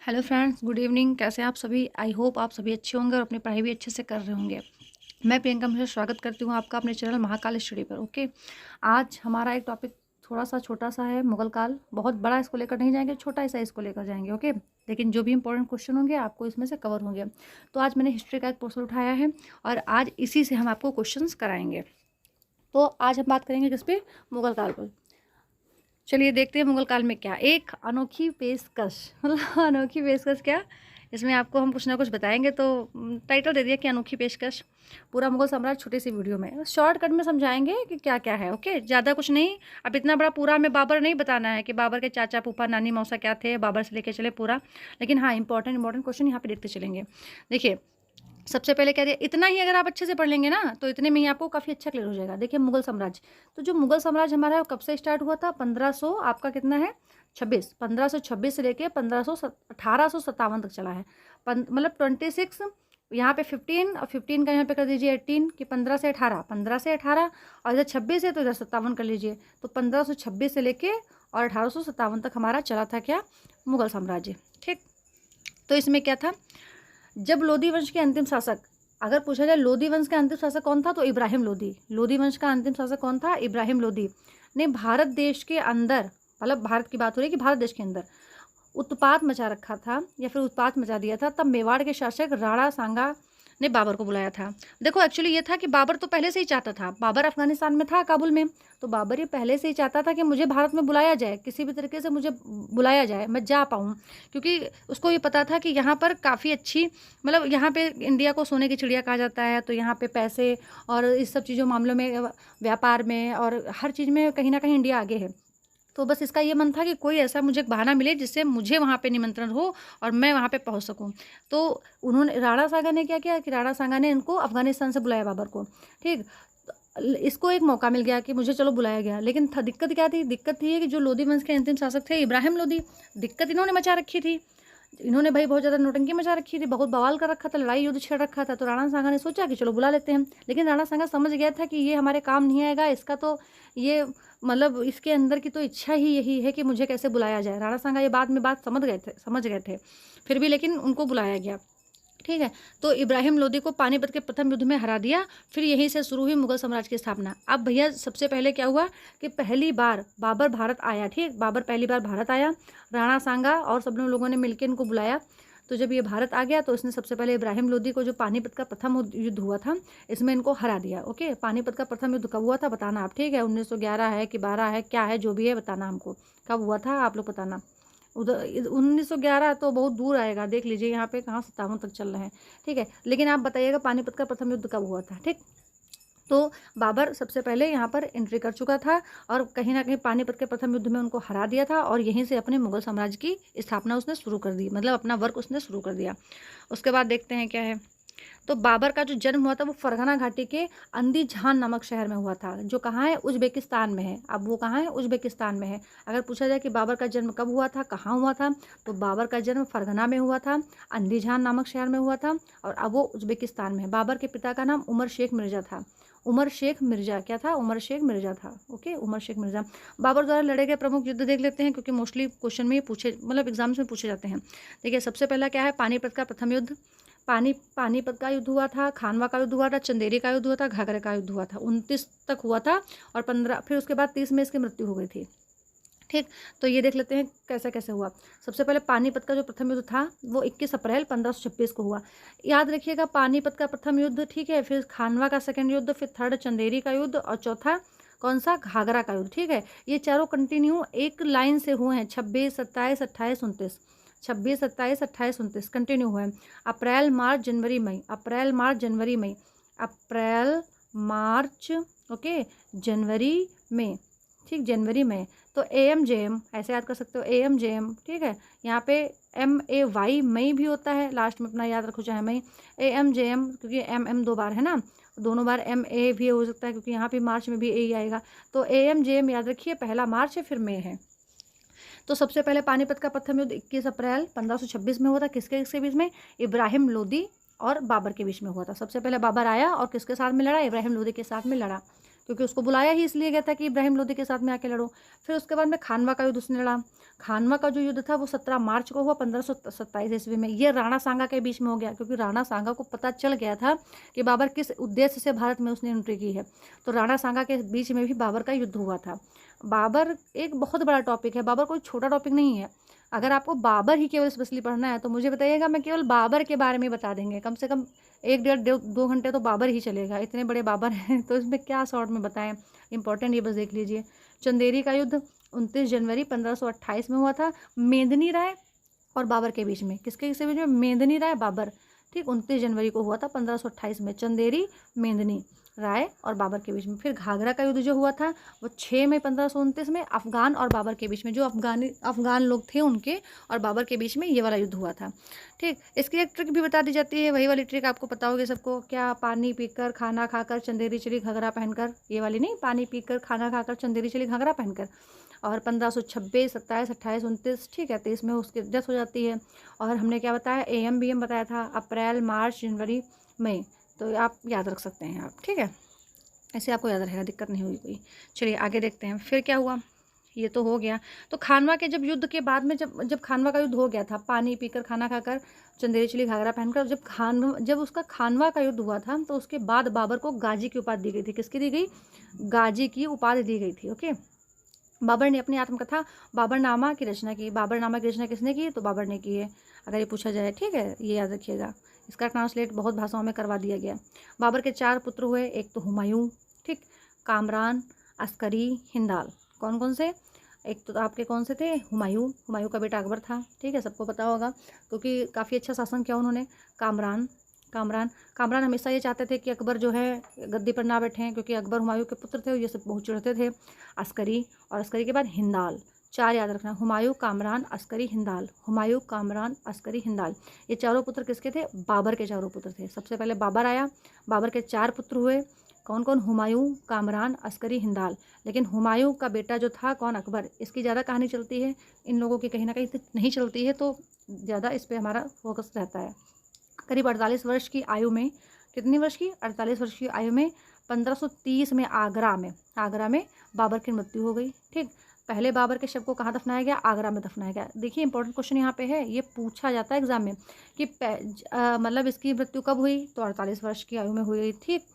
Hello friends, good evening. कैसे हैं आप सभी? आई होप आप सभी अच्छे होंगे और अपनी पढ़ाई भी अच्छे से कर रहे होंगे। मैं प्रियंका मिश्रा स्वागत करती हूँ आपका अपने चैनल महाकाल स्टडी पर। ओके, आज हमारा एक टॉपिक थोड़ा सा छोटा सा है, मुगल काल। बहुत बड़ा इसको लेकर नहीं जाएंगे, छोटा सा इसको लेकर जाएंगे। ओके, लेकिन जो भी इंपॉर्टेंट क्वेश्चन होंगे आपको इसमें से कवर होंगे। तो आज मैंने हिस्ट्री का एक पोर्शन उठाया है और आज इसी से हम आपको क्वेश्चन कराएंगे। तो आज हम बात करेंगे किस पे? मुगल काल पर। चलिए देखते हैं मुगल काल में क्या एक अनोखी पेशकश। मतलब अनोखी पेशकश क्या, इसमें आपको हम कुछ ना कुछ बताएंगे। तो टाइटल दे दिया कि अनोखी पेशकश, पूरा मुगल साम्राज्य छोटी सी वीडियो में शॉर्टकट में समझाएंगे कि क्या क्या है। ओके, ज़्यादा कुछ नहीं। अब इतना बड़ा पूरा हमें बाबर नहीं बताना है कि बाबर के चाचा फूफा नानी मौसा क्या थे, बाबर से लेके चले पूरा। लेकिन हाँ, इंपॉर्टेंट क्वेश्चन यहाँ पे देखते चलेंगे। देखिए, सबसे पहले कह दिया इतना ही अगर आप अच्छे से पढ़ लेंगे ना तो इतने में ही आपको काफ़ी अच्छा क्लियर हो जाएगा। देखिए, मुगल साम्राज्य, तो जो मुगल साम्राज्य हमारा है वो कब से स्टार्ट हुआ था? 1500 आपका कितना है? 26। 1526 से लेके 1857 तक चला है। मतलब 26 यहाँ पे 15 और 15 का यहाँ पे कर दीजिए 18 कि 15 से 18, 15 से 18 और इधर 26 है तो इधर 57 कर लीजिए। तो 1526 से लेके और 1857 तक हमारा चला था क्या? मुगल साम्राज्य। ठीक, तो इसमें क्या था? जब लोधी वंश के अंतिम शासक, अगर पूछा जाए लोधी वंश का अंतिम शासक कौन था तो इब्राहिम लोधी। लोधी वंश का अंतिम शासक कौन था? इब्राहिम लोधी ने भारत देश के अंदर, मतलब भारत की बात हो रही है कि भारत देश के अंदर उत्पात मचा रखा था या फिर उत्पात मचा दिया था। तब मेवाड़ के शासक राणा सांगा ने बाबर को बुलाया था। देखो, एक्चुअली ये था कि बाबर तो पहले से ही चाहता था, बाबर अफगानिस्तान में था, काबुल में, तो बाबर ये पहले से ही चाहता था कि मुझे भारत में बुलाया जाए, किसी भी तरीके से मुझे बुलाया जाए, मैं जा पाऊँ। क्योंकि उसको ये पता था कि यहाँ पर काफ़ी अच्छी, मतलब यहाँ पे इंडिया को सोने की चिड़िया कहा जाता है, तो यहाँ पे पैसे और इस सब चीज़ों मामलों में, व्यापार में और हर चीज़ में कहीं ना कहीं इंडिया आगे है। तो बस इसका ये मन था कि कोई ऐसा मुझे बहाना मिले जिससे मुझे वहाँ पे निमंत्रण हो और मैं वहाँ पे पहुँच सकूँ। तो उन्होंने, राणा सांगा ने क्या किया कि राणा सांगा ने इनको अफगानिस्तान से बुलाया बाबर को। ठीक, इसको एक मौका मिल गया कि मुझे चलो बुलाया गया। लेकिन दिक्कत क्या थी? दिक्कत थी कि जो लोधी वंश के अंतिम शासक थे इब्राहिम लोधी, दिक्कत इन्होंने मचा रखी थी। इन्होंने भाई बहुत ज़्यादा नौटंकी मचा रखी थी, बहुत बवाल कर रखा था, लड़ाई युद्ध छेड़ रखा था। तो राणा सांगा ने सोचा कि चलो बुला लेते हैं। लेकिन राणा सांगा समझ गया था कि ये हमारे काम नहीं आएगा, इसका तो ये, मतलब इसके अंदर की तो इच्छा ही यही है कि मुझे कैसे बुलाया जाए। राणा सांगा ये बाद में बात समझ गए थे फिर भी, लेकिन उनको बुलाया गया। ठीक है, तो इब्राहिम लोदी को पानीपत के प्रथम युद्ध में हरा दिया। फिर यहीं से शुरू हुई मुगल साम्राज्य की स्थापना। अब भैया सबसे पहले क्या हुआ कि पहली बार बाबर भारत आया। ठीक, बाबर पहली बार भारत आया, राणा सांगा और सब लोगों ने मिलकर इनको बुलाया। तो जब ये भारत आ गया तो इसने सबसे पहले इब्राहिम लोदी को, जो पानीपत का प्रथम युद्ध हुआ था, इसमें इनको हरा दिया। ओके, पानीपत का प्रथम युद्ध कब हुआ था बताना आप। ठीक है, 1911 है कि 12 है, क्या है, जो भी है बताना हमको कब हुआ था, आप लोग बताना। उधर 1911 तो बहुत दूर आएगा, देख लीजिए यहाँ पे कहाँ 57 तक चल रहे हैं। ठीक है, लेकिन आप बताइएगा पानीपत का प्रथम युद्ध कब हुआ था। ठीक, तो बाबर सबसे पहले यहाँ पर एंट्री कर चुका था और कहीं ना कहीं पानीपत के प्रथम युद्ध में उनको हरा दिया था और यहीं से अपने मुगल साम्राज्य की स्थापना उसने शुरू कर दी, मतलब अपना वर्क उसने शुरू कर दिया। उसके बाद देखते हैं क्या है। तो बाबर का जो जन्म हुआ था वो फरगना घाटी के अंदीजान नामक शहर में हुआ था, जो कहाँ है? उज्बेकिस्तान में है। अब वो कहाँ है? उज्बेकिस्तान में है। अगर पूछा जाए कि बाबर का जन्म कब हुआ था, कहाँ हुआ था, तो बाबर का जन्म फरगना में हुआ था, अंदीजान नामक शहर में हुआ था और अब वो उज्बेकिस्तान में है। बाबर के पिता का नाम उमर शेख मिर्जा था। उमर शेख मिर्जा क्या था? उमर शेख मिर्जा था। ओके, उमर शेख मिर्जा। बाबर द्वारा लड़े गए प्रमुख युद्ध देख लेते हैं, क्योंकि मोस्टली क्वेश्चन में पूछे, मतलब एग्जाम्स में पूछे जाते हैं। देखिए, सबसे पहला क्या है? पानीपत का प्रथम युद्ध। पानीपत का युद्ध हुआ था, खानवा का युद्ध हुआ था, चंदेरी का युद्ध हुआ था, घाघरे का युद्ध हुआ था। 29 तक हुआ था और 15, फिर उसके बाद 30 में इसकी मृत्यु हो गई थी। ठीक, तो ये देख लेते हैं कैसे कैसे हुआ। सबसे पहले पानीपत का जो प्रथम युद्ध था वो 21 अप्रैल 1526 को हुआ। याद रखिएगा, पानीपत का प्रथम युद्ध, ठीक है, फिर खानवा का सेकंड युद्ध, फिर थर्ड चंदेरी का युद्ध और चौथा कौन सा? घाघरा का युद्ध। ठीक है, ये चारों कंटिन्यू एक लाइन से हुए हैं। 26, 27, 28, 29, 26, 27, 28, 29 कंटिन्यू हुए हैं। अप्रैल मार्च जनवरी मई, अप्रैल मार्च जनवरी मई, अप्रैल मार्च, ओके, जनवरी में। ठीक, जनवरी में। तो AMJM ऐसे याद कर सकते हो, AMJM। ठीक है, यहाँ पे MAY मई भी होता है, लास्ट में अपना याद रखो चाहे मई। AMJM, क्योंकि MM 2 बार है ना, दोनों बार MA भी हो सकता है, क्योंकि यहाँ पे मार्च में भी A ही आएगा। तो AMJM याद रखिए, पहला मार्च है फिर मई है। तो सबसे पहले पानीपत का प्रथम युद्ध 21 अप्रैल 1526 में हुआ था। किसके किसके बीच में? इब्राहिम लोदी और बाबर के बीच में हुआ था। सबसे पहले बाबर आया और किसके साथ में लड़ा? इब्राहिम लोदी के साथ में लड़ा। क्योंकि उसको बुलाया ही इसलिए गया था कि इब्राहिम लोदी के साथ में आके लड़ो। फिर उसके बाद में खानवा का युद्ध उसने लड़ा। खानवा का जो युद्ध था वो 17 मार्च को हुआ 1527 ईस्वी में। ये राणा सांगा के बीच में हो गया, क्योंकि राणा सांगा को पता चल गया था कि बाबर किस उद्देश्य से भारत में उसने एंट्री की है। तो राणा सांगा के बीच में भी बाबर का युद्ध हुआ था। बाबर एक बहुत बड़ा टॉपिक है, बाबर कोई छोटा टॉपिक नहीं है। अगर आपको बाबर ही केवल स्पेशली पढ़ना है तो मुझे बताइएगा, मैं केवल बाबर के बारे में बता देंगे, कम से कम 1-1.5-2 घंटे तो बाबर ही चलेगा, इतने बड़े बाबर हैं तो इसमें क्या शॉर्ट में बताएं। इंपॉर्टेंट ये बस देख लीजिए। चंदेरी का युद्ध 29 जनवरी 1528 में हुआ था, मेदिनी राय और बाबर के बीच में। किसके बीच में? मेदिनी राय बाबर, ठीक, 29 जनवरी को हुआ था 1528 में, चंदेरी मेदिनी राय और बाबर के बीच में। फिर घाघरा का युद्ध जो हुआ था वो 6 मई 1529 में अफगान और बाबर के बीच में, जो अफगान लोग थे उनके और बाबर के बीच में ये वाला युद्ध हुआ था, ठीक। इसकी एक ट्रिक भी बता दी जाती है, वही वाली ट्रिक आपको पता होगी सबको, क्या? पानी पीकर खाना खाकर चंदेरी चली घाघरा पहनकर, ये वाली नहीं, पानी पीकर खाना खाकर चंदेरी चली घाघरा पहनकर। और 1526, 27, 28, 29, ठीक है, 23 में उसकी डेथ हो जाती है। और हमने क्या बताया? AM BM बताया था, अप्रैल, मार्च, जनवरी, मई, तो आप याद रख सकते हैं आप, ठीक है, ऐसे आपको याद रहेगा, दिक्कत नहीं होगी कोई। चलिए आगे देखते हैं फिर क्या हुआ। ये तो हो गया। तो खानवा के जब युद्ध के बाद में जब खानवा का युद्ध हो गया था, पानी पीकर खाना खाकर चंदेरी चली घाघरा पहनकर, जब उसका खानवा का युद्ध हुआ था तो उसके बाद बाबर को गाजी की उपाधि दी गई थी। किसकी दी गई? गाजी की उपाधि दी गई थी, ओके। बाबर ने अपनी आत्मकथा बाबरनामा की रचना की। बाबरनामा की रचना किसने की? तो बाबर ने की है, अगर ये पूछा जाए, ठीक है, ये याद रखिएगा। इसका ट्रांसलेट बहुत भाषाओं में करवा दिया गया। बाबर के 4 पुत्र हुए, एक तो हुमायूं, ठीक, कामरान, अस्करी, हिंदाल। कौन कौन से? एक तो आपके कौन से थे? हुमायूं का बेटा अकबर था, ठीक है, सबको पता होगा क्योंकि काफ़ी अच्छा शासन किया उन्होंने। कामरान हमेशा ये चाहते थे कि अकबर जो है गद्दी पर ना बैठें, क्योंकि अकबर हुमायूं के पुत्र थे, ये सब बहुत चिढ़ते थे। अस्करी, और अस्करी के बाद हिंदाल, 4 याद रखना, हुमायूं, कामरान, अस्करी, हिंदाल। हुमायूं, कामरान, अस्करी, हिंदाल, ये चारों पुत्र किसके थे? बाबर के चारों पुत्र थे। सबसे पहले बाबर आया, बाबर के 4 पुत्र हुए, कौन कौन? हुमायूं, कामरान, अस्करी, हिंदाल। लेकिन हुमायूं का बेटा जो था कौन? अकबर। इसकी ज़्यादा कहानी चलती है, इन लोगों की कहीं ना कहीं नहीं चलती है, तो ज़्यादा इस पर हमारा फोकस रहता है। करीब 48 वर्ष की आयु में, कितनी वर्ष की? 48 वर्ष की आयु में 1530 में आगरा में बाबर की मृत्यु हो गई, ठीक। पहले बाबर के शव को कहाँ दफनाया गया? आगरा में दफनाया गया। देखिए इंपॉर्टेंट क्वेश्चन यहाँ पे है, ये पूछा जाता है एग्जाम में कि मतलब इसकी मृत्यु कब हुई? तो 48 वर्ष की आयु में हुई, ठीक।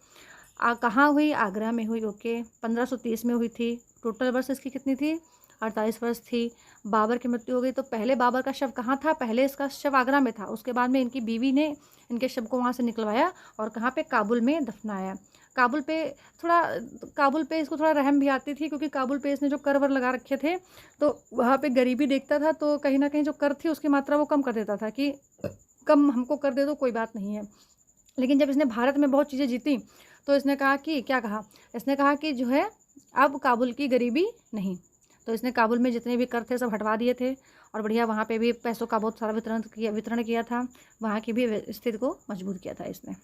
कहाँ हुई? आगरा में हुई, ओके। 1530 में हुई थी। टोटल वर्ष इसकी कितनी थी? 48 वर्ष थी। बाबर की मृत्यु हो गई, तो पहले बाबर का शव कहाँ था? पहले इसका शव आगरा में था, उसके बाद में इनकी बीवी ने इनके शव को वहाँ से निकलवाया और कहाँ पे? काबुल में दफनाया। काबुल पे इसको थोड़ा रहम भी आती थी, क्योंकि काबुल पे इसने जो कर वर लगा रखे थे, तो वहाँ पे गरीबी देखता था, तो कहीं ना कहीं जो कर थी उसकी मात्रा वो कम कर देता था कि कम हमको कर दे दो, कोई बात नहीं है। लेकिन जब इसने भारत में बहुत चीज़ें जीती तो इसने कहा कि क्या कहा? इसने कहा कि जो है अब काबुल की गरीबी नहीं, तो इसने काबुल में जितने भी कर थे सब हटवा दिए थे और बढ़िया वहाँ पे भी पैसों का बहुत सारा वितरण किया था, वहाँ की भी स्थिति को मजबूत किया था इसने।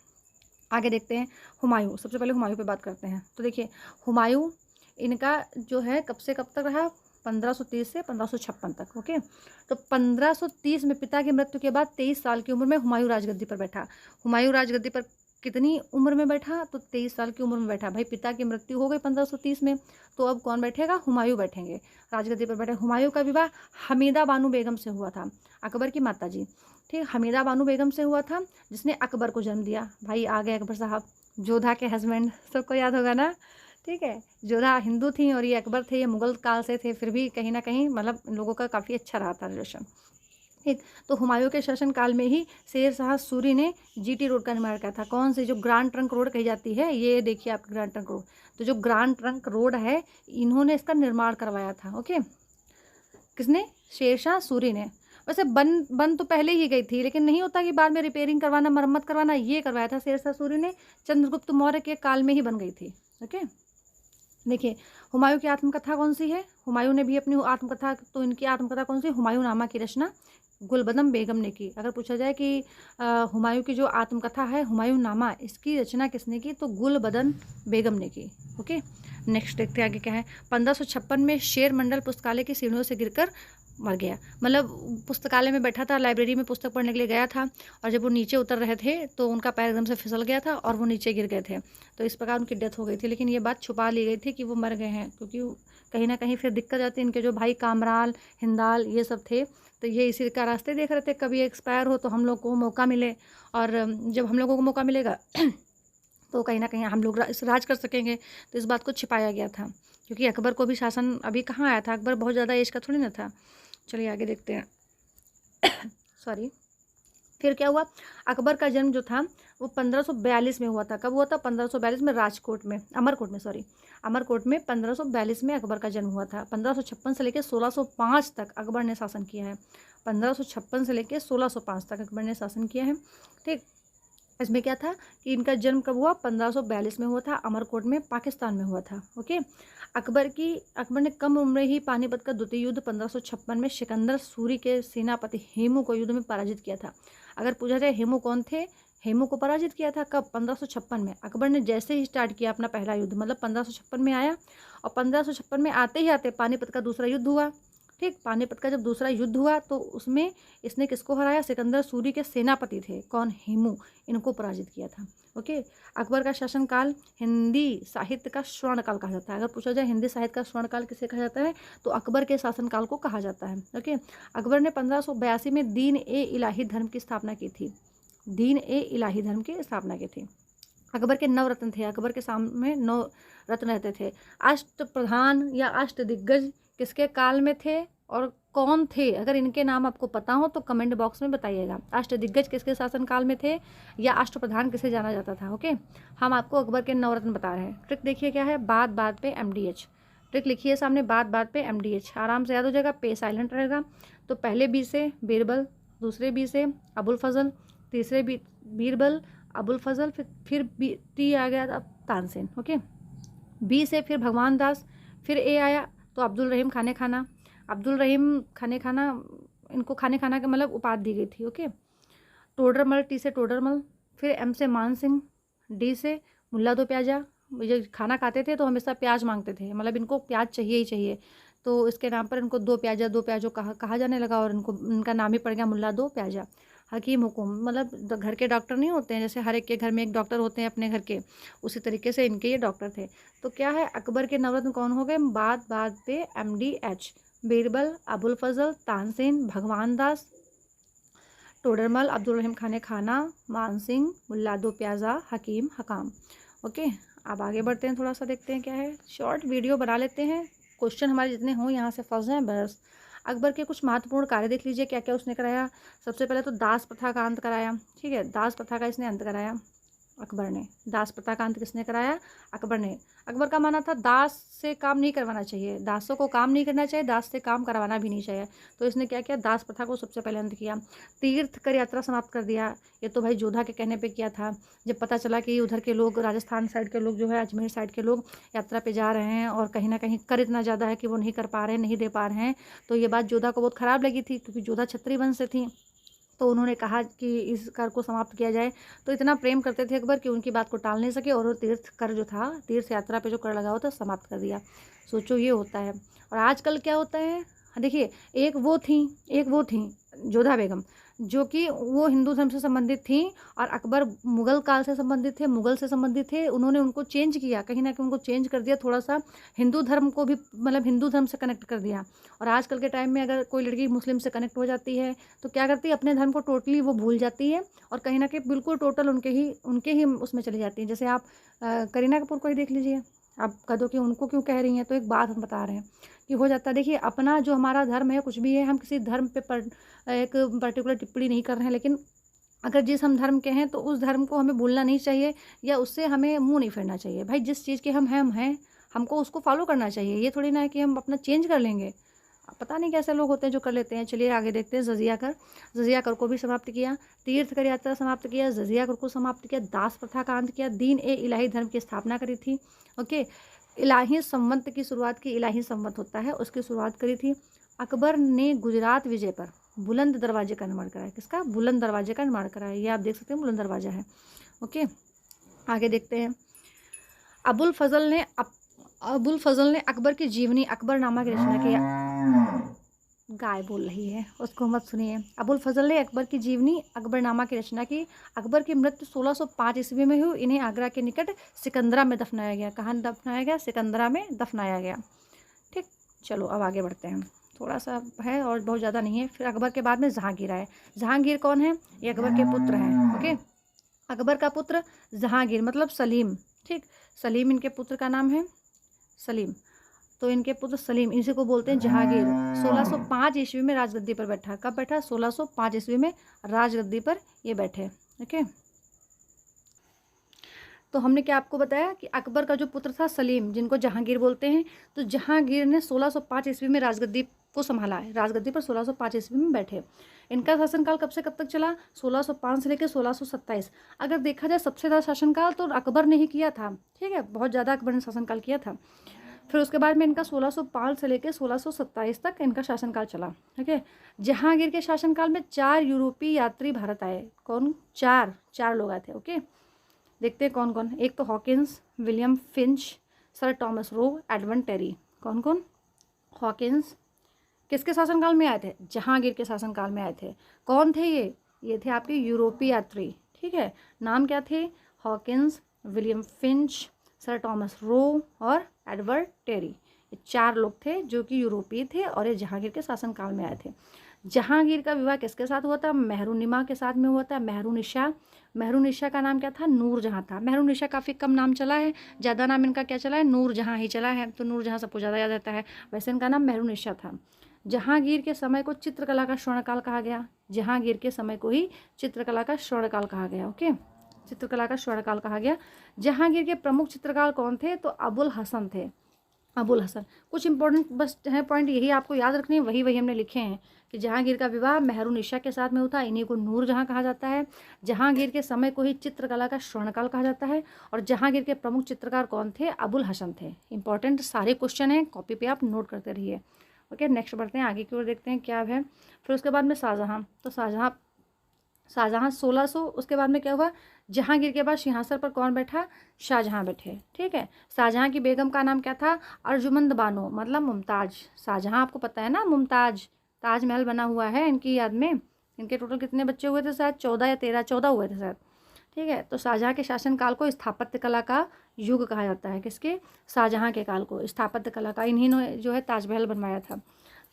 आगे देखते हैं हुमायूं। सबसे पहले हुमायूं पे बात करते हैं। तो देखिए हुमायूं, इनका जो है कब से कब तक रहा? 1530 से 1556 तक, ओके। तो 1530 में पिता की मृत्यु के बाद 23 साल की उम्र में हुमायूं राजगद्दी पर बैठा। हुमायूं राजगद्दी पर कितनी उम्र में बैठा? तो 23 साल की उम्र में बैठा। भाई पिता की मृत्यु हो गई 1530 में, तो अब कौन बैठेगा? हुमायूं बैठेंगे, राजगद्दी पर बैठे। हुमायूं का विवाह हमीदा बानो बेगम से हुआ था, अकबर की माता जी, ठीक। हमीदा बानो बेगम से हुआ था, जिसने अकबर को जन्म दिया। भाई आ गए अकबर साहब, जोधा के हस्बैंड, सबको याद होगा ना, ठीक है। जोधा हिंदू थी और ये अकबर थे, ये मुगल काल से थे, फिर भी कहीं ना कहीं मतलब इन लोगों का काफ़ी अच्छा रहा था रिलेशन, ठीक। तो हुमायूं के शासनकाल में ही शेर शाह सूरी ने GT रोड का निर्माण किया था। कौन सी? जो ग्रांड ट्रंक रोड कही जाती है, ये देखिए आपका ग्रांड ट्रंक रोड, तो जो ग्रांड ट्रंक रोड है इन्होंने इसका निर्माण करवाया था, ओके। किसने? शेर शाह सूरी ने। वैसे बन तो पहले ही गई थी, लेकिन नहीं होता कि बाद में रिपेयरिंग करवाना, मरम्मत करवाना, ये करवाया था शेर शाह सूरी ने। चंद्रगुप्त मौर्य के काल में ही बन गई थी, ओके। देखिए हुमायूं की आत्मकथा कौन सी है? हुमायूं ने भी अपनी आत्मकथा, तो इनकी आत्मकथा कौन सी? हुमायूं नामा की रचना गुलबदम बेगम ने की। अगर पूछा जाए कि हुमायूं की जो आत्मकथा है हुमायूं नामा, इसकी रचना किसने की? तो गुलबदन बेगम ने की। ओके, नेक्स्ट देखते हैं आगे क्या है। 1556 में शेर मंडल पुस्तकालय की सीढ़ियों से गिरकर मर गया। मतलब पुस्तकालय में बैठा था, लाइब्रेरी में पुस्तक पढ़ने के लिए गया था, और जब वो नीचे उतर रहे थे तो उनका पैर एकदम से फिसल गया था और वो नीचे गिर गए थे। तो इस प्रकार उनकी डेथ हो गई थी। लेकिन ये बात छुपा ली गई थी कि वो मर गए हैं, क्योंकि कहीं ना कहीं फिर दिक्कत आती है। इनके जो भाई कामराल, हिंदाल, ये सब थे, तो ये इसी का रास्ते देख रहे थे, कभी एक्सपायर हो तो हम लोग को मौका मिले, और जब हम लोगों को मौका मिलेगा तो कहीं ना कहीं हम लोग राज कर सकेंगे। तो इस बात को छिपाया गया था, क्योंकि अकबर को भी शासन अभी कहाँ आया था, अकबर बहुत ज़्यादा एज का थोड़ी ना था। चलिए आगे देखते हैं। सॉरी, फिर क्या हुआ? अकबर का जन्म जो था वो 1542 में हुआ था। कब हुआ था? 1542 में, राजकोट में, अमरकोट में, सॉरी, अमरकोट में 1542 में अकबर का जन्म हुआ था। 1556 से लेकर 1605 तक अकबर ने शासन किया है। 1556 से लेकर 1605 तक अकबर ने शासन किया है। ठीक, इसमें क्या था कि इनका जन्म कब हुआ? 1542 में हुआ था, अमरकोट में, पाकिस्तान में हुआ था। ओके, अकबर ने कम उम्र ही पानीपत का द्वितीय युद्ध 1556 में सिकंदर सूरी के सेनापति हेमू को युद्ध में पराजित किया था। अगर पूछा जाए हेमू कौन थे? हेमू को पराजित किया था कब? 1556 में। अकबर ने जैसे ही स्टार्ट किया अपना पहला युद्ध, मतलब 1556 में आया, और 1556 में आते ही आते पानीपत का दूसरा युद्ध हुआ। ठीक, पानीपत का जब दूसरा युद्ध हुआ तो उसमें इसने किसको हराया? सिकंदर सूरी के सेनापति थे, कौन? हेमू, इनको पराजित किया था। ओके, अकबर का शासनकाल हिंदी साहित्य का स्वर्णकाल कहा जाता है। अगर पूछा जाए हिंदी साहित्य का स्वर्णकाल किसे कहा जाता है, तो अकबर के शासनकाल को कहा जाता है। ओके, अकबर ने 1582 में दीन ए इलाही धर्म की स्थापना की थी। दीन ए इलाही धर्म की स्थापना की थी। अकबर के 9 रत्न थे, अकबर के सामने 9 रत्न रहते थे। अष्ट प्रधान या अष्ट दिग्गज किसके काल में थे और कौन थे? अगर इनके नाम आपको पता हो तो कमेंट बॉक्स में बताइएगा। अष्ट दिग्गज किसके शासनकाल में थे, या अष्ट प्रधान किसे जाना जाता था? ओके, हम आपको अकबर के 9 रत्न बता रहे हैं। ट्रिक देखिए क्या है, बात बात पे MDH। ट्रिक लिखिए सामने, बात बात पे MDH, आराम से याद हो जाएगा, पे साइलेंट रहेगा। तो पहले बी से बीरबल, दूसरे बी से अबुल फजल, तीसरे बीरबल, अबुल फजल, फिर बी टी आ गया अब तानसेन। ओके, बी से फिर भगवान दास, फिर ए आया तो अब्दुल रहीम खाने खाना। अब्दुल रहीम खाने खाना, इनको खाने खाना का मतलब उपाधि दी गई थी। ओके, टोडरमल, टी से टोडरमल, फिर एम से मान सिंह, डी से मुल्ला दो प्याजा। ये खाना खाते थे तो हमेशा प्याज मांगते थे, मतलब इनको प्याज चाहिए ही चाहिए, तो इसके नाम पर इनको दो प्याजो कहा जाने लगा, और इनका नाम ही पड़ गया मुल्ला दो प्याजा। हकीम हुकुम, मतलब घर के डॉक्टर नहीं होते हैं, जैसे हर एक के घर में एक डॉक्टर होते हैं अपने घर के, उसी तरीके से इनके ये डॉक्टर थे। तो क्या है, अकबर के नवरत्न कौन हो गए? बात बात पे MDH, बीरबल, अबुल फजल, तानसेन, भगवान दास, टोडरमल, अब्दुल रहीम खाने खाना, मान सिंह, मुल्ला दो प्याजा, हकीम हकाम। ओके, अब आगे बढ़ते हैं, थोड़ा सा देखते हैं क्या है, शॉर्ट वीडियो बना लेते हैं, क्वेश्चन हमारे जितने हों यहाँ से फंस जाएँ बस। अकबर के कुछ महत्वपूर्ण कार्य देख लीजिए, क्या क्या उसने कराया। सबसे पहले तो दास प्रथा का अंत कराया। ठीक है, दास प्रथा का इसने अंत कराया अकबर ने। दास प्रथा का अंत किसने कराया? अकबर ने। अकबर का मानना था दास से काम नहीं करवाना चाहिए, दासों को काम नहीं करना चाहिए, दास से काम करवाना भी नहीं चाहिए। तो इसने क्या किया? दास प्रथा को सबसे पहले अंत किया। तीर्थ कर यात्रा समाप्त कर दिया। ये तो भाई जोधा के कहने पे किया था। जब पता चला कि उधर के लोग, राजस्थान साइड के लोग जो है, अजमेर साइड के लोग यात्रा पे जा रहे हैं और कहीं ना कहीं कर इतना ज़्यादा है कि वो नहीं कर पा रहे हैं, नहीं दे पा रहे हैं, तो ये बात जोधा को बहुत ख़राब लगी थी, क्योंकि जोधा क्षत्रिय वंश से थी। तो उन्होंने कहा कि इस कर को समाप्त किया जाए। तो इतना प्रेम करते थे अकबर कि उनकी बात को टाल नहीं सके, और वो तीर्थ कर जो था, तीर्थ यात्रा पे जो कर लगा हुआ था, समाप्त कर दिया। सोचो, ये होता है। और आजकल क्या होता है, देखिए, एक वो थी जोधा बेगम, जो कि वो हिंदू धर्म से संबंधित थी, और अकबर मुग़ल काल से संबंधित थे, मुग़ल से संबंधित थे। उन्होंने उनको चेंज किया, कहीं ना कहीं उनको चेंज कर दिया, थोड़ा सा हिंदू धर्म को भी, मतलब हिंदू धर्म से कनेक्ट कर दिया। और आजकल के टाइम में अगर कोई लड़की मुस्लिम से कनेक्ट हो जाती है तो क्या करती है, अपने धर्म को टोटली वो भूल जाती है, और कहीं ना कहीं बिल्कुल टोटल उनके ही उसमें चली जाती है। जैसे आप करीना कपूर को ही देख लीजिए, आप कह दो कि उनको क्यों कह रही हैं, तो एक बात हम बता रहे हैं कि हो जाता है। देखिए, अपना जो हमारा धर्म है, कुछ भी है, हम किसी धर्म पे एक पर्टिकुलर टिप्पणी नहीं कर रहे हैं, लेकिन अगर जिस हम धर्म के हैं तो उस धर्म को हमें भूलना नहीं चाहिए, या उससे हमें मुंह नहीं फेरना चाहिए। भाई, जिस चीज़ के हम हैं हमको उसको फॉलो करना चाहिए। ये थोड़ी ना है कि हम अपना चेंज कर लेंगे। पता नहीं कैसे लोग होते हैं जो कर लेते हैं। चलिए आगे देखते हैं। जजिया कर को भी समाप्त किया, तीर्थ कर यात्रा समाप्त किया, जजिया कर को समाप्त किया, दास प्रथा का अंत किया, दीन ए इलाही धर्म की स्थापना करी थी। ओके, इलाही संवत की शुरुआत की, इलाही संवत होता है, उसकी शुरुआत करी थी। अकबर ने गुजरात विजय पर बुलंद दरवाजे का निर्माण कराया। किसका? बुलंद दरवाजे का निर्माण कराया। ये आप देख सकते हैं बुलंद दरवाजा है। ओके, आगे देखते हैं। अबुल फजल ने अकबर की जीवनी अकबरनामा की रचना किया। गाय बोल रही है, उसको मत सुनिए। अबुल फजल ने अकबर की जीवनी अकबरनामा की रचना की। अकबर की मृत्यु 1605 ईस्वी में हुई। इन्हें आगरा के निकट सिकंदरा में दफनाया गया। कहाँ दफनाया गया? सिकंदरा में दफनाया गया। ठीक, चलो अब आगे बढ़ते हैं। थोड़ा सा है और बहुत ज़्यादा नहीं है। फिर अकबर के बाद में जहांगीर आए। जहांगीर कौन है? ये अकबर के पुत्र हैं। ओके, अकबर का पुत्र जहांगीर मतलब सलीम। ठीक, सलीम इनके पुत्र का नाम है, सलीम। तो इनके पुत्र सलीम, इसी को बोलते हैं जहांगीर। 1605 ईस्वी में राजगद्दी पर बैठा। कब बैठा? 1605 ईस्वी में राजगद्दी पर ये बैठे। ओके, तो हमने क्या आपको बताया कि अकबर का जो पुत्र था सलीम, जिनको जहांगीर बोलते हैं, तो जहांगीर ने 1605 ईस्वी में राजगद्दी को संभाला है। राजगद्दी पर 1605 ईस्वी में बैठे। इनका शासनकाल कब से कब तक चला? 1605 से लेकर 1627। अगर देखा जाए सबसे ज़्यादा शासनकाल तो अकबर ने ही किया था। ठीक है, बहुत ज़्यादा अकबर ने शासनकाल किया था। फिर उसके बाद में इनका 1605 से लेकर 1627 तक इनका शासनकाल चला। ठीक है, जहांगीर के शासनकाल में 4 यूरोपीय यात्री भारत आए। कौन? 4 लोग आए थे। ओके, देखते हैं कौन कौन। एक तो Hawkins, William Finch, sir Thomas Roe, एडवन टेरी। कौन कौन? हॉकिंस किसके शासनकाल में आए थे? जहांगीर के शासनकाल में आए थे। कौन थे ये? ये थे आपके यूरोपीय यात्री। ठीक है, नाम क्या थे? Hawkins, William Finch, sir Thomas रो और एडवर्ड टेरी। ये 4 लोग थे जो कि यूरोपीय थे और ये जहांगीर के शासनकाल में आए थे। जहांगीर का विवाह किसके साथ हुआ था? मेहरुनिमा के साथ में हुआ था। मेहरुनिशा। मेहरुनिशा का नाम क्या था? नूरजहां था। मेहरुनिशा काफ़ी कम नाम चला है, ज़्यादा नाम इनका क्या चला है? नूरजहां ही चला है। तो नूरजहां सबको ज़्यादा याद रहता है, वैसे इनका नाम मेहरुनिशा था। जहांगीर के समय को चित्रकला का स्वर्णकाल कहा गया। जहांगीर के समय को ही चित्रकला का स्वर्णकाल कहा गया। ओके, चित्रकला का स्वर्णकाल कहा गया। जहांगीर के प्रमुख चित्रकार कौन थे? तो अबुल हसन थे। अबुल हसन। कुछ इंपॉर्टेंट बस है पॉइंट, यही आपको याद रखने हैं, वही हमने लिखे हैं कि जहांगीर का विवाह मेहरुनिशा के साथ में हुआ था। इन्हीं को नूरजहां कहा जाता है। जहांगीर के समय को ही चित्रकला का स्वर्णकाल कहा जाता है। और जहांगीर के प्रमुख चित्रकार कौन थे? अबुल हसन थे। इंपॉर्टेंट सारे क्वेश्चन हैं, कॉपी पे आप नोट करते रहिए। ओके, नेक्स्ट बढ़ते हैं आगे की ओर, देखते हैं क्या है। फिर उसके बाद में शाहजहां। तो शाहजहां 1600। उसके बाद में क्या हुआ? जहांगीर के बाद सिंहासन पर कौन बैठा? शाहजहां बैठे। ठीक है, शाहजहां की बेगम का नाम क्या था? अर्जुमंद बानो मतलब मुमताज। शाहजहां आपको पता है ना, मुमताज, ताजमहल बना हुआ है इनकी याद में। इनके टोटल कितने बच्चे हुए थे? शायद 14 या 13, 14 हुए थे शायद। ठीक है, तो शाहजहां के शासनकाल को स्थापत्य कला का युग कहा जाता है। किसके? शाहजहां के काल को स्थापत्य कला का। इन्हीं ने जो है ताजमहल बनवाया था।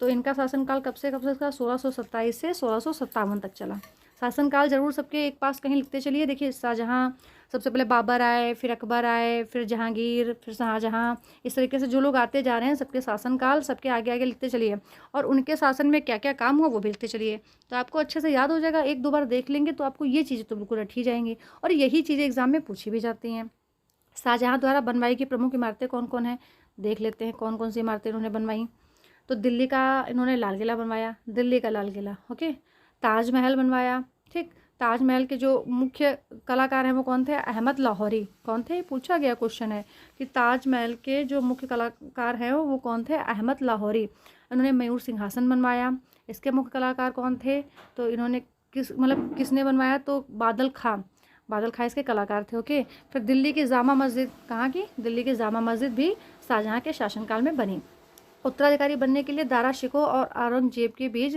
तो इनका शासनकाल कब से था? 1627 से 1657 तक चला। शासनकाल जरूर सबके एक पास कहीं लिखते चलिए। देखिए, शाहजहां, सबसे पहले बाबर आए, फिर अकबर आए, फिर जहांगीर, फिर शाहजहां। इस तरीके से जो लोग आते जा रहे हैं सबके शासनकाल सबके आगे आगे लिखते चलिए। और उनके शासन में क्या क्या काम हुआ वो भी लिखते चलिए, तो आपको अच्छे से याद हो जाएगा। 1-2 बार देख लेंगे तो आपको ये चीज़ें तो बिल्कुल रट ही जाएंगी। और यही चीज़ें एग्जाम में पूछी भी जाती हैं। शाहजहां द्वारा बनवाई की प्रमुख इमारतें कौन कौन हैं? देख लेते हैं कौन कौन सी इमारतें इन्होंने बनवाई। तो दिल्ली का इन्होंने लाल किला बनवाया, दिल्ली का लाल किला। ओके, ताजमहल बनवाया। ठीक, ताजमहल के जो मुख्य कलाकार हैं वो कौन थे? अहमद लाहौरी। कौन थे? पूछा गया क्वेश्चन है कि ताजमहल के जो मुख्य कलाकार हैं वो कौन थे? अहमद लाहौरी। इन्होंने मयूर सिंहासन बनवाया। इसके मुख्य कलाकार कौन थे? तो इन्होंने किसने बनवाया? तो बादल खां इसके कलाकार थे। ओके, फिर दिल्ली की जामा मस्जिद, कहाँ की? दिल्ली की जामा मस्जिद भी शाहजहां के शासनकाल में बनी। उत्तराधिकारी बनने के लिए दारा शिकोह और औरंगजेब के बीच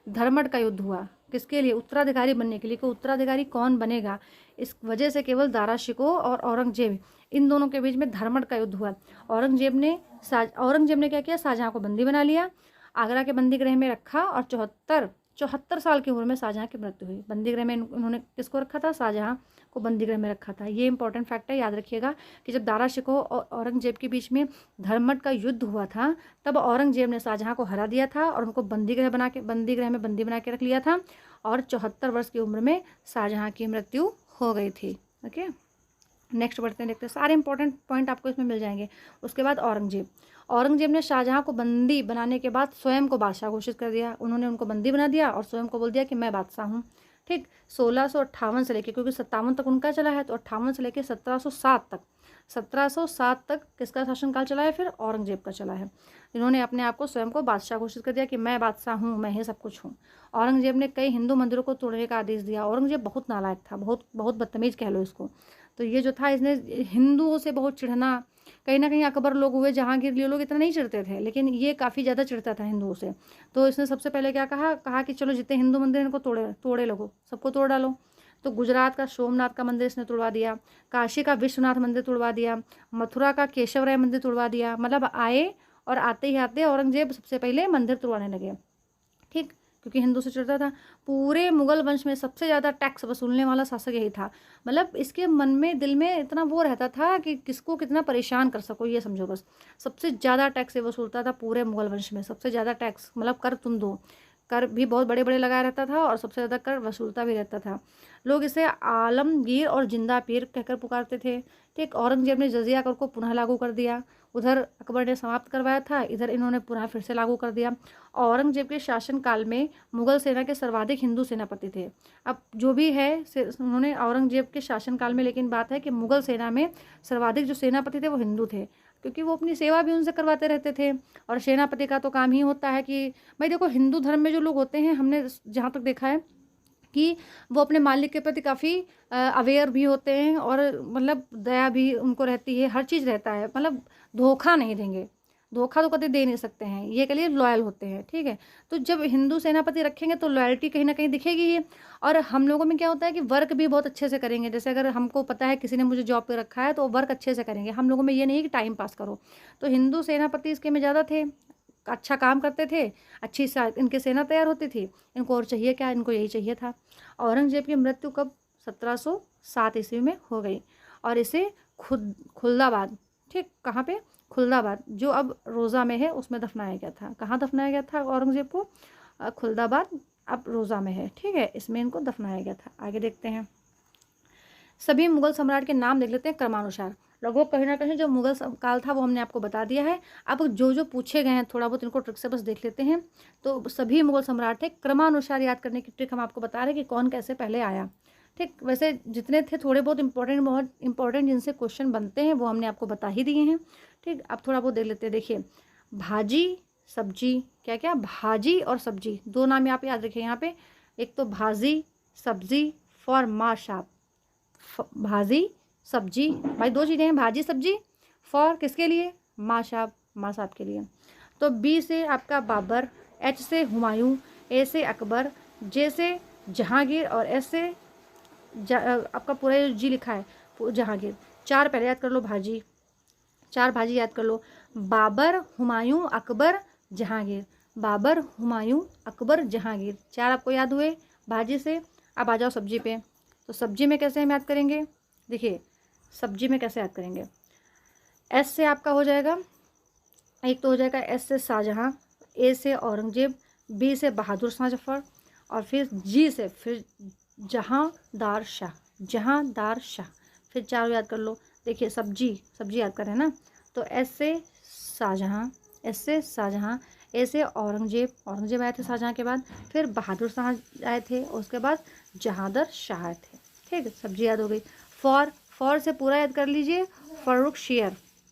धर्मड का युद्ध हुआ। किसके लिए? उत्तराधिकारी बनने के लिए, कि उत्तराधिकारी कौन बनेगा, इस वजह से केवल दारा शिकोह और औरंगजेब, इन दोनों के बीच में धर्मड का युद्ध हुआ। औरंगजेब ने क्या किया? शाहजहां को बंदी बना लिया, आगरा के बंदी गृह में रखा और 74 साल की उम्र में शाहजहां की मृत्यु हुई। बंदी गृह में उन्होंने किसको रखा था? शाहजहां को बंदी गृह में रखा था। ये इंपॉर्टेंट फैक्ट है, याद रखिएगा कि जब दारा शिकोह और औरंगजेब के बीच में धर्मड का युद्ध हुआ था तब औरंगजेब ने शाहजहां को हरा दिया था और उनको बंदी गृह में बंदी बना के रख लिया था। और 74 वर्ष की उम्र में शाहजहां की मृत्यु हो गई थी। ओके, नेक्स्ट बढ़ते हैं, देखते हैं। सारे इंपॉर्टेंट पॉइंट आपको इसमें मिल जाएंगे। उसके बाद औरंगजेब ने शाहजहां को बंदी बनाने के बाद स्वयं को बादशाह घोषित कर दिया। उन्होंने उनको बंदी बना दिया और स्वयं को बोल दिया कि मैं बादशाह हूँ। ठीक, 1658 से लेकर, क्योंकि 57 तक उनका चला है, तो 58 से लेकर 1707 तक 1707 तक किसका शासनकाल चला है? फिर औरंगजेब का चला है। इन्होंने अपने आप को स्वयं को बादशाह घोषित कर दिया कि मैं बादशाह हूँ, मैं ही सब कुछ हूँ। औरंगजेब ने कई हिंदू मंदिरों को तोड़ने का आदेश दिया। औरंगजेब बहुत नालायक था, बहुत बहुत बदतमीज कह लो इसको। तो ये जो था, इसने हिंदुओं से बहुत चिढ़ना, कहीं ना कहीं अकबर लोग हुए, जहांगीर, ये लोग इतना नहीं चिढ़ते थे, लेकिन ये काफ़ी ज़्यादा चिढ़ता था हिंदुओं से। तो इसने सबसे पहले क्या कहा कि चलो जितने हिंदू मंदिर इनको तोड़े लोगो, सबको तोड़ डालो। तो गुजरात का सोमनाथ का मंदिर इसने तुड़वा दिया, काशी का विश्वनाथ मंदिर तुड़वा दिया, मथुरा का केशव राय मंदिर तुड़वा दिया। मतलब आए और आते ही आते औरंगजेब सबसे पहले मंदिर तुड़वाने लगे, ठीक, क्योंकि हिंदू से चिढ़ता था। पूरे मुगल वंश में सबसे ज़्यादा टैक्स वसूलने वाला शासक यही था। मतलब इसके मन में, दिल में इतना वो रहता था कि किसको कितना परेशान कर सको, ये समझो बस। सबसे ज़्यादा टैक्स ये वसूलता था पूरे मुगल वंश में, सबसे ज़्यादा टैक्स, मतलब कर तुम दो, कर भी बहुत बड़े बड़े लगाया रहता था और सबसे ज़्यादा कर वसूलता भी रहता था। लोग इसे आलमगीर और जिंदा पीर कहकर पुकारते थे, ठीक। औरंगजेब ने जजिया कर को पुनः लागू कर दिया। उधर अकबर ने समाप्त करवाया था, इधर इन्होंने पुनः फिर से लागू कर दिया। औरंगजेब के शासनकाल में मुगल सेना के सर्वाधिक हिंदू सेनापति थे। अब जो भी है उन्होंने औरंगजेब के शासनकाल में, लेकिन बात है कि मुगल सेना में सर्वाधिक जो सेनापति थे वो हिंदू थे, क्योंकि वो अपनी सेवा भी उनसे करवाते रहते थे। और सेनापति का तो काम ही होता है कि भाई देखो, हिंदू धर्म में जो लोग होते हैं, हमने जहाँ तक देखा है कि वो अपने मालिक के प्रति काफ़ी अवेयर भी होते हैं, और मतलब दया भी उनको रहती है, हर चीज़ रहता है, मतलब धोखा नहीं देंगे, धोखा तो कभी दे नहीं सकते हैं, ये के लिए लॉयल होते हैं, ठीक है। तो जब हिंदू सेनापति रखेंगे तो लॉयल्टी कहीं ना कहीं दिखेगी ही। और हम लोगों में क्या होता है कि वर्क भी बहुत अच्छे से करेंगे। जैसे अगर हमको पता है किसी ने मुझे जॉब पे रखा है तो वर्क अच्छे से करेंगे। हम लोगों में ये नहीं कि टाइम पास करो। तो हिंदू सेनापति इसके में ज़्यादा थे, अच्छा काम करते थे, अच्छी इनकी सेना तैयार होती थी। इनको और चाहिए क्या? इनको यही चाहिए था। औरंगजेब की मृत्यु कब? 1707 ईस्वी में हो गई, और इसे खुलदाबाद, ठीक, कहाँ पे? खुलदाबाद, जो अब रोज़ा में है, उसमें दफनाया गया था। कहाँ दफनाया गया था औरंगजेब को? खुलदाबाद, अब रोज़ा में है, ठीक है, इसमें इनको दफनाया गया था। आगे देखते हैं, सभी मुगल सम्राट के नाम देख लेते हैं क्रमानुसार। लगभग कहीं ना कहीं जो मुगल काल था वो हमने आपको बता दिया है। अब जो जो पूछे गए हैं थोड़ा बहुत इनको ट्रिक से बस देख लेते हैं। तो सभी मुगल सम्राट थे, क्रमानुसार याद करने की ट्रिक हम आपको बता रहे हैं कि कौन कैसे पहले आया, ठीक। वैसे जितने थे थोड़े बहुत इंपॉर्टेंट जिनसे क्वेश्चन बनते हैं वो हमने आपको बता ही दिए हैं, ठीक। अब थोड़ा बहुत देख लेते हैं। देखिए, भाजी सब्जी, क्या क्या? भाजी और सब्जी, दो नाम आप याद रखिए यहाँ पे। एक तो भाजी सब्जी फॉर माशाप, भाजी सब्जी, भाई दो चीज़ें हैं, भाजी सब्जी, फॉर किसके लिए? माँ साहब के लिए। तो बी से आपका बाबर, एच से हुमायूं, ए से अकबर, जे से जहांगीर, और एस से आपका पूरा जी लिखा है जहांगीर। चार पहले याद कर लो, भाजी, चार भाजी याद कर लो। बाबर, हुमायूं, अकबर, जहांगीर। बाबर, हुमायूं, अकबर, जहांगीर, चार आपको याद हुए भाजी से। अब आ जाओ सब्जी पे। तो सब्जी में कैसे हम याद करेंगे? देखिए, सब्जी में कैसे याद करेंगे? एस से आपका हो जाएगा, एक तो हो जाएगा एस से शाहजहां, ए से औरंगजेब, बी से बहादुर शाह जफर, और फिर जी से फिर जहांदार शाह, जहांदार शाह। फिर चारों याद कर लो। देखिए, सब्जी याद करें ना, तो एस से शाहजहां, एस से शाहजहां, ए से औरंगजेब आए थे शाहजहां के बाद, फिर बहादुर शाह आए थे, और उसके बाद जहांदार शाह आए थे, ठीक। सब्जी याद हो गई। फॉर से पूरा याद कर लीजिए, फर्रुखशियर,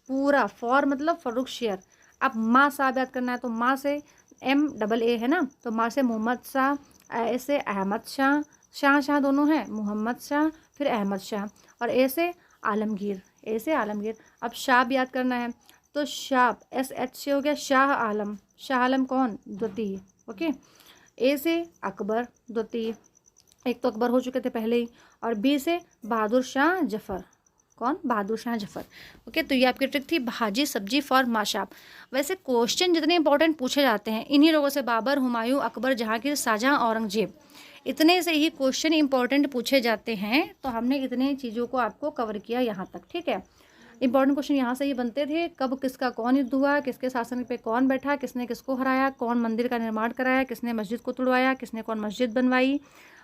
पूरा फॉर मतलब फर्रुखशियर। अब माँ साहब याद करना है, तो माँ से MAA है ना, तो माँ से मोहम्मद शाह, ए से अहमद शाह, शाह दोनों हैं, मोहम्मद शाह फिर अहमद शाह, और ए से आलमगीर, ए से आलमगीर। अब शाह भी याद करना है, तो शाह SH से हो गया शाह आलम, शाह आलम कौन? द्वितीय, ओके। ए से अकबर द्वितीय, एक तो अकबर हो चुके थे पहले ही, और बी से बहादुर शाह जफर, कौन? बहादुर शाह जफर, ओके। तो ये आपकी ट्रिक थी, भाजी सब्जी फॉर माशाप। वैसे क्वेश्चन जितने इंपॉर्टेंट पूछे जाते हैं इन्हीं लोगों से, बाबर, हुमायूं, अकबर, जहांगीर, शाहजहां, औरंगजेब, इतने से ही क्वेश्चन इंपॉर्टेंट पूछे जाते हैं। तो हमने इतने चीज़ों को आपको कवर किया यहाँ तक, ठीक है। इंपॉर्टेंट क्वेश्चन यहाँ से ही बनते थे, कब किसका कौन युद्ध हुआ, किसके शासन पे कौन बैठा, किसने किसको हराया, कौन मंदिर का निर्माण कराया, किसने मस्जिद को तुड़वाया, किसने कौन मस्जिद बनवाई,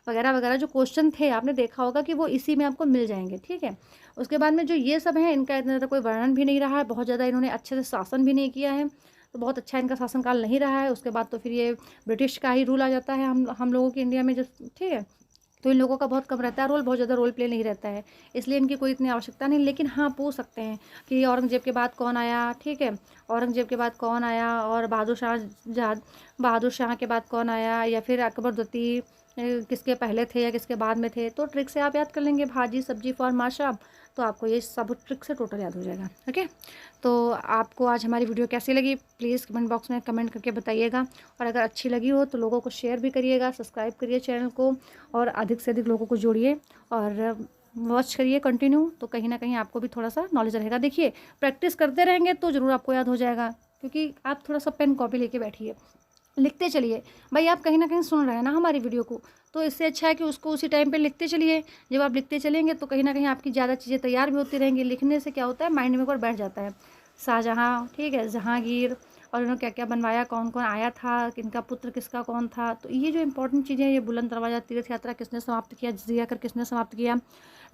वगैरह वगैरह। जो क्वेश्चन थे आपने देखा होगा कि वो इसी में आपको मिल जाएंगे, ठीक है। उसके बाद में जो ये सब है, इनका इतना ज़्यादा कोई वर्णन भी नहीं रहा है, बहुत ज़्यादा इन्होंने अच्छे से शासन भी नहीं किया है, तो बहुत अच्छा इनका शासनकाल नहीं रहा है। उसके बाद तो फिर ये ब्रिटिश का ही रूल आ जाता है हम लोगों की इंडिया में, जो, ठीक है। तो इन लोगों का बहुत कम रहता है रोल, बहुत ज़्यादा रोल प्ले नहीं रहता है, इसलिए इनकी कोई इतनी आवश्यकता नहीं। लेकिन हाँ, पूछ सकते हैं कि औरंगज़ेब के बाद कौन आया, ठीक है, औरंगज़ेब के बाद कौन आया, और बहादुर शाह के बाद कौन आया, या फिर अकबर द्वितीय किसके पहले थे या किसके बाद में थे। तो ट्रिक से आप याद कर लेंगे, भाजी सब्जी फॉर माशा, तो आपको ये सब ट्रिक से टोटल याद हो जाएगा। ओके, तो आपको आज हमारी वीडियो कैसी लगी प्लीज़ कमेंट बॉक्स में कमेंट करके बताइएगा, और अगर अच्छी लगी हो तो लोगों को शेयर भी करिएगा, सब्सक्राइब करिए चैनल को, और अधिक से अधिक लोगों को जोड़िए और वॉच करिए कंटिन्यू, तो कहीं ना कहीं आपको भी थोड़ा सा नॉलेज रहेगा। देखिए, प्रैक्टिस करते रहेंगे तो ज़रूर आपको याद हो जाएगा, क्योंकि आप थोड़ा सा पेन कॉपी लेके बैठिए, लिखते चलिए। भाई आप कहीं ना कहीं सुन रहे हैं ना हमारी वीडियो को, तो इससे अच्छा है कि उसको उसी टाइम पे लिखते चलिए। जब आप लिखते चलेंगे तो कहीं ना कहीं आपकी ज़्यादा चीज़ें तैयार भी होती रहेंगी। लिखने से क्या होता है, माइंड में एक बार बैठ जाता है। शाहजहाँ, ठीक है, जहांगीर, और उन्होंने क्या क्या बनवाया, कौन कौन आया था, किनका पुत्र किसका कौन था, तो ये जो इंपॉर्टेंट चीज़ें, ये बुलंद दरवाज़ा तीर्थ यात्रा किसने समाप्त किया, जजिया कर किसने समाप्त किया,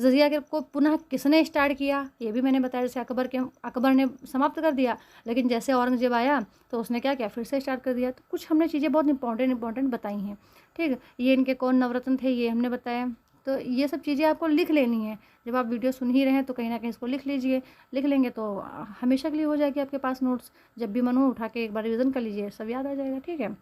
जजिया कर को पुनः किसने स्टार्ट किया, ये भी मैंने बताया। जैसे अकबर ने समाप्त कर दिया, लेकिन जैसे औरंगजेब आया तो उसने क्या किया, फिर से स्टार्ट कर दिया। तो कुछ हमने चीज़ें बहुत इंपॉर्टेंट बताई हैं, ठीक है। ये इनके कौन नवरत्न थे, ये हमने बताया। तो ये सब चीज़ें आपको लिख लेनी है। जब आप वीडियो सुन ही रहे हैं तो कहीं ना कहीं इसको लिख लीजिए। लिख लेंगे तो हमेशा के लिए हो जाएगी आपके पास नोट्स। जब भी मन हो उठा के एक बार रिविज़न कर लीजिए, सब याद आ जाएगा, ठीक है।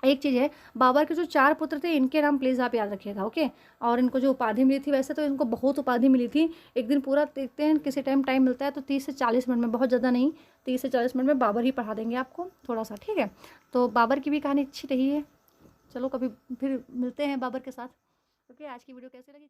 एक चीज़ है, बाबर के जो 4 पुत्र थे, इनके नाम प्लीज़ आप याद रखिएगा, ओके। और इनको जो उपाधि मिली थी, वैसे तो इनको बहुत उपाधि मिली थी। एक दिन पूरा देखते हैं, किसी टाइम मिलता है तो 30 से 40 मिनट में, बहुत ज़्यादा नहीं, 30 से 40 मिनट में बाबर ही पढ़ा देंगे आपको थोड़ा सा, ठीक है। तो बाबर की भी कहानी अच्छी रही है। चलो कभी फिर मिलते हैं बाबर के साथ। ओके, आज की वीडियो कैसी लगी?